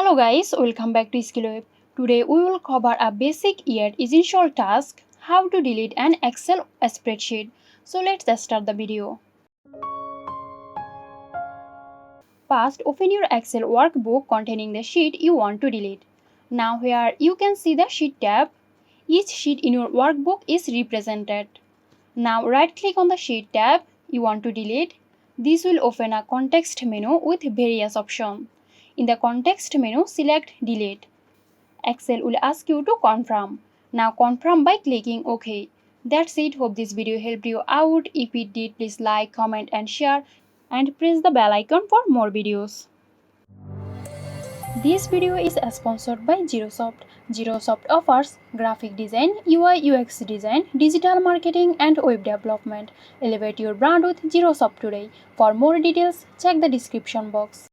Hello guys, welcome back to ExcelWeb. Today we will cover a basic yet essential task, how to delete an Excel spreadsheet. So let's start the video. First, open your Excel workbook containing the sheet you want to delete. Now here you can see the sheet tab. Each sheet in your workbook is represented. Now right click on the sheet tab you want to delete. This will open a context menu with various options. In the context menu, select delete. Excel will ask you to confirm. Now confirm by clicking OK. That's it. Hope this video helped you out. If it did, please like, comment and share and press the bell icon for more videos. This video is sponsored by Zerosoft. Zerosoft offers graphic design, UI UX design, digital marketing and web development. Elevate your brand with Zerosoft today. For more details, check the description box.